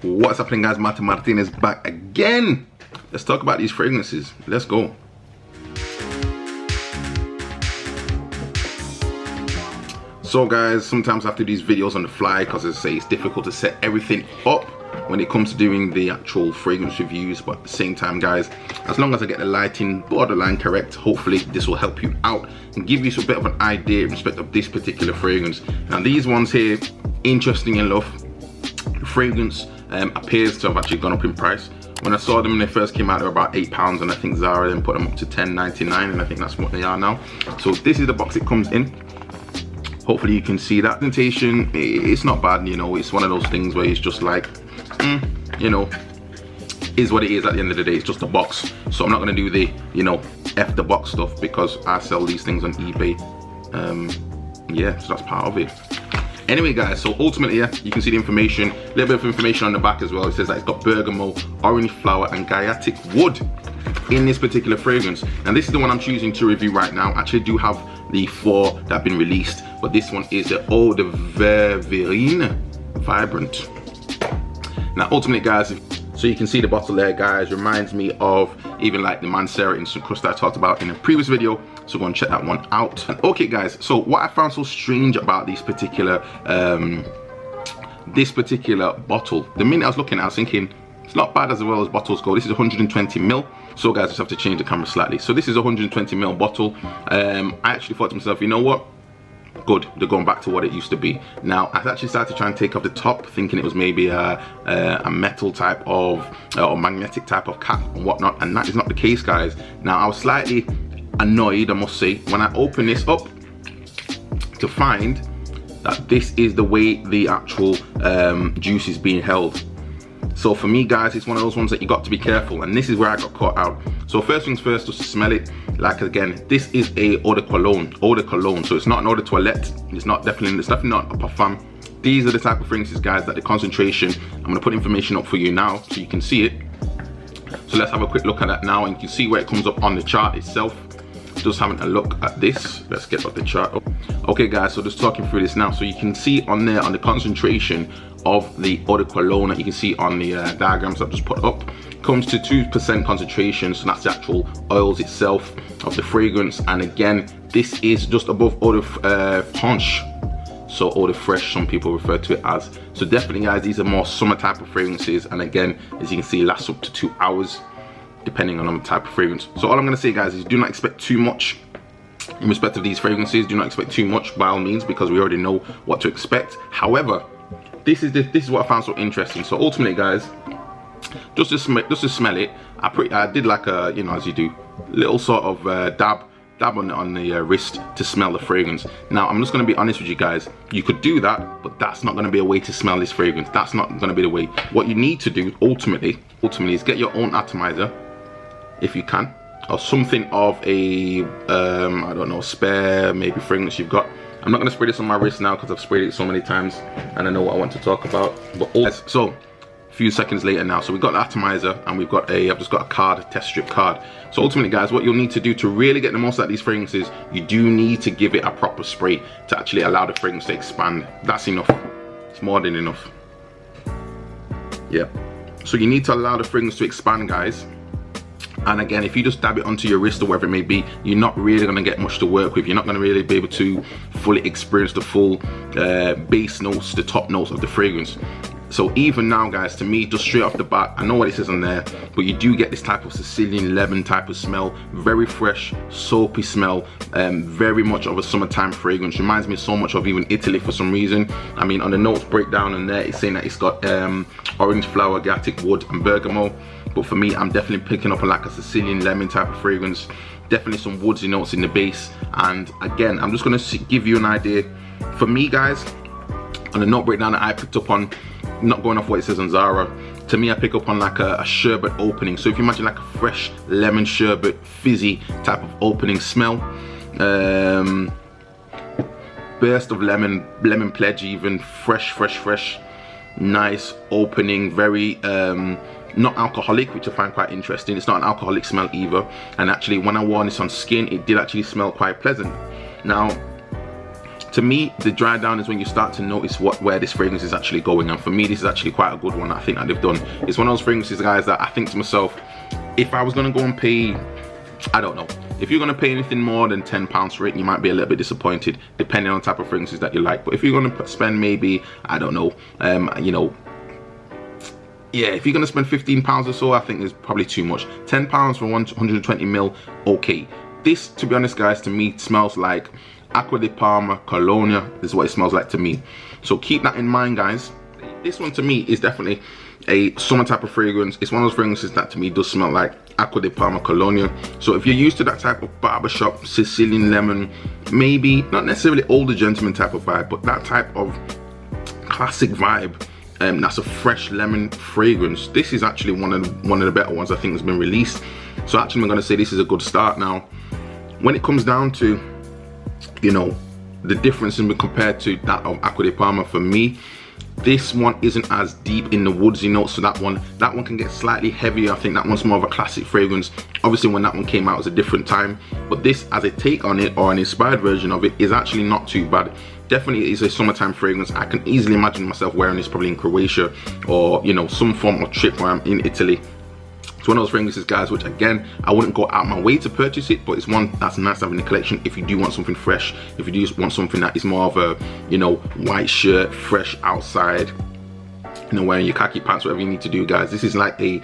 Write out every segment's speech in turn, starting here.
What's happening, guys? Martin Martinez back again. Let's talk about these fragrances. Let's go. So guys, sometimes I have to do these videos on the fly because as I say, it's difficult to set everything up when it comes to doing the actual fragrance reviews, but at the same time, guys, as long as I get the lighting borderline correct, hopefully this will help you out and give you a bit of an idea in respect of this particular fragrance. Now these ones here, interesting enough, the fragrance appears to have actually gone up in price. When I saw them when they first came out, they were about £8, and I think Zara then put them up to £10.99, and I think that's what they are now. So this is the box it comes in. Hopefully you can see that presentation. It's not bad, you know. It's one of those things where it's just like, you know, is what it is at the end of the day. It's just a box. So I'm not gonna do the, you know, F the box stuff because I sell these things on eBay. Yeah, so that's part of it. Anyway, guys, so ultimately, yeah, you can see the information, a little bit of information on the back as well. It says that it's got bergamot, orange flower, and gaiatic wood in this particular fragrance. And this is the one I'm choosing to review right now. I actually do have the 4 that have been released, but this one is the Eau De Vereine Vibrante. Now, ultimately, guys, so you can see the bottle there, guys, reminds me of even like the Mancera Instant Crust that I talked about in a previous video. So go and check that one out. And okay, guys, so what I found so strange about this particular bottle, the minute I was looking at it, I was thinking, it's not bad as well as bottles go. This is 120 ml. So guys, I just have to change the camera slightly. So this is a 120 ml bottle. I actually thought to myself, you know what? Good, they're going back to what it used to be. Now, I actually started to try and take off the top, thinking it was maybe a metal type of, or magnetic type of cap and whatnot, and that is not the case, guys. Now, I was slightly annoyed, I must say, when I opened this up to find that this is the way the actual juice is being held. So for me, guys, it's one of those ones that you got to be careful, and this is where I got caught out. So first things first, just to smell it. Like again, this is a Eau de Cologne, so it's not an Eau de Toilette. It's definitely not a parfum. These are the type of fragrances, guys, that the concentration, I'm gonna put information up for you now so you can see it. So let's have a quick look at that now, and you can see where it comes up on the chart itself. Just having a look at this. Let's get up the chart up. Okay, guys, so just talking through this now. So you can see on there, on the concentration of the Eau de Cologne that you can see on the diagrams I've just put up, comes to 2% concentration. So that's the actual oils itself of the fragrance. And again, this is just above Eau de Franche. So Eau de Fresh, some people refer to it as. So definitely, guys, these are more summer type of fragrances. And again, as you can see, lasts up to 2 hours, depending on the type of fragrance. So all I'm gonna say, guys, is do not expect too much in respect of these fragrances. Do not expect too much by all means, because we already know what to expect. However, this is what I found so interesting. So ultimately, guys, just to smell it, I did like a, you know, as you do, little sort of dab on the wrist to smell the fragrance. Now, I'm just going to be honest with you guys. You could do that, but that's not going to be a way to smell this fragrance. That's not going to be the way. What you need to do ultimately is get your own atomizer, if you can, or something of a I don't know, spare maybe fragrance you've got. I'm not going to spray this on my wrist now because I've sprayed it so many times and I know what I want to talk about. But so a few seconds later now, so we've got the atomizer and we've got I've just got a card, a test strip card. So ultimately, guys, what you'll need to do to really get the most out of these fragrances, you do need to give it a proper spray to actually allow the fragrance to expand. That's enough. It's more than enough. Yeah. So you need to allow the fragrance to expand, guys. And again, if you just dab it onto your wrist or wherever it may be, you're not really going to get much to work with. You're not going to really be able to fully experience the full base notes, the top notes of the fragrance. So even now, guys, to me, just straight off the bat, I know what it says on there, but you do get this type of Sicilian lemon type of smell. Very fresh, soapy smell, very much of a summertime fragrance. Reminds me so much of even Italy for some reason. I mean, on the notes breakdown on there, it's saying that it's got orange flower, gaiatic wood, and bergamot. But for me, I'm definitely picking up on like a Sicilian lemon type of fragrance. Definitely some woodsy notes in the base. And again, I'm just gonna give you an idea. For me, guys, on the note breakdown that I picked up on, not going off what it says on Zara, to me I pick up on like a sherbet opening. So if you imagine like a fresh lemon sherbet, fizzy type of opening smell. Burst of lemon pledge even, fresh, nice opening, very not alcoholic, which I find quite interesting. It's not an alcoholic smell either, and actually when I wore this on skin, it did actually smell quite pleasant. Now, To me, the dry down is when you start to notice where this fragrance is actually going, and for me this is actually quite a good one. I think that they've done. It's one of those fragrances, guys, that I think to myself, if I was going to go and pay, I don't know, if you're going to pay anything more than £10 for it, you might be a little bit disappointed depending on the type of fragrances that you like. But if you're going to spend maybe, I don't know, you know, yeah, if you're going to spend £15 or so, I think it's probably too much. £10 for 120ml, okay. This, to be honest, guys, to me smells like Acqua di Parma Cologne. This is what it smells like to me. So keep that in mind, guys. This one to me is definitely a summer type of fragrance. It's one of those fragrances that to me does smell like Acqua di Parma Cologne. So if you're used to that type of barbershop Sicilian lemon, maybe not necessarily older gentleman type of vibe, but that type of classic vibe, that's a fresh lemon fragrance, this is actually one of the better ones I think has been released. So actually I'm going to say this is a good start. Now when it comes down to, you know, the difference in compared to that of Acqua di Parma, for me this one isn't as deep in the woodsy notes. So that one can get slightly heavier. I think that one's more of a classic fragrance. Obviously when that one came out it was a different time, but this as a take on it or an inspired version of it is actually not too bad. Definitely is a summertime fragrance. I can easily imagine myself wearing this probably in Croatia or, you know, some form of trip where I'm in Italy. It's one of those fragrances, guys, which again, I wouldn't go out my way to purchase it, but it's one that's nice to have in the collection if you do want something fresh, if you do want something that is more of a, you know, white shirt, fresh outside, you know, wearing your khaki pants, whatever you need to do, guys. This is like a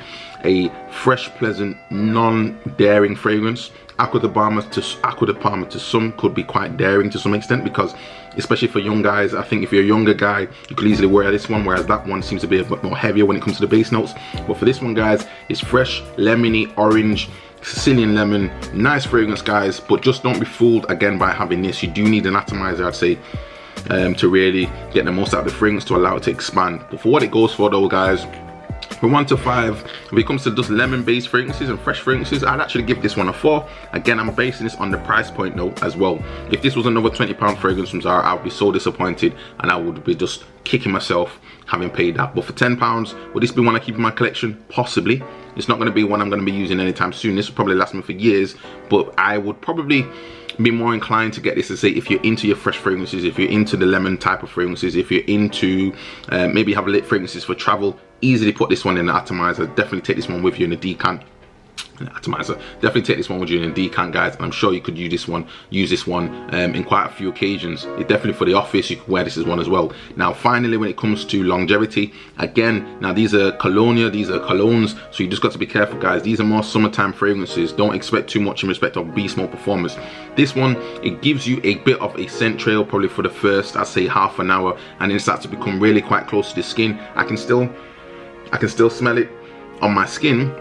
fresh, pleasant, non-daring fragrance. Acqua di Parma to some could be quite daring to some extent, because especially for young guys, I think if you're a younger guy, you could easily wear this one, whereas that one seems to be a bit more heavier when it comes to the base notes. But for this one, guys, it's fresh, lemony, orange, Sicilian lemon, nice fragrance, guys. But just don't be fooled again by having this. You do need an atomizer, I'd say, to really get the most out of the fragrance to allow it to expand. But for what it goes for though, guys, from 1 to 5, when it comes to just lemon based fragrances and fresh fragrances, I'd actually give this one a 4. Again, I'm basing this on the price point though as well. If this was another £20 fragrance from ZARA, I would be so disappointed and I would be just kicking myself having paid that. But for £10, would this be one I keep in my collection? Possibly. It's not going to be one I'm going to be using anytime soon. This will probably last me for years, but I would probably be more inclined to get this to say if you're into your fresh fragrances, if you're into the lemon type of fragrances, if you're into maybe have lit fragrances for travel, easily put this one in the atomizer. Definitely take this one with you in the decant. Definitely take this one with you in a decant, guys, and I'm sure you could use this one in quite a few occasions. Definitely for the office, you could wear this as one as well. Now finally, when it comes to longevity, again, now these are cologne, these are colognes, so you just got to be careful, guys. These are more summertime fragrances. Don't expect too much in respect of beast mode performance. This one, it gives you a bit of a scent trail probably for the first, I'd say, half an hour, and then it starts to become really quite close to the skin. I can still smell it on my skin,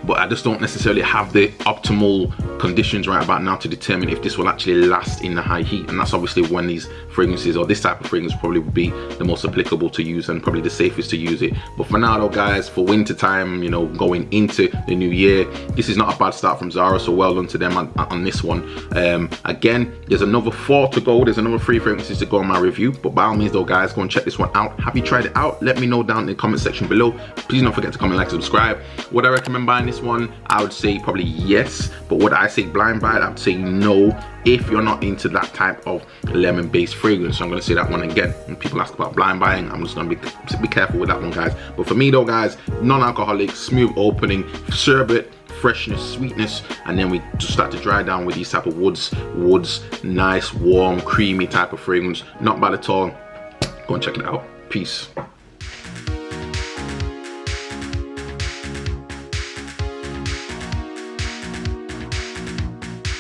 but I just don't necessarily have the optimal conditions right about now to determine if this will actually last in the high heat. And that's obviously when these fragrances, or this type of fragrance, probably would be the most applicable to use and probably the safest to use it. But for now though, guys, for winter time, you know, going into the new year, this is not a bad start from ZARA, so well done to them on this one. Again, there's another 4 to go. There's another 3 fragrances to go on my review, but by all means though, guys, go and check this one out. Have you tried it out? Let me know down in the comment section below. Please don't forget to comment, like, subscribe. Would I recommend buying this one? I would say probably yes, but would I say blind buy it? I would say no if you're not into that type of lemon based fragrance. So I'm going to say that one again. When people ask about blind buying, I'm just going to be careful with that one, guys. But for me though, guys, non-alcoholic, smooth opening, sherbet, freshness, sweetness, and then we just start to dry down with these type of woods, nice, warm, creamy type of fragrance. Not bad at all. Go and check it out. Peace.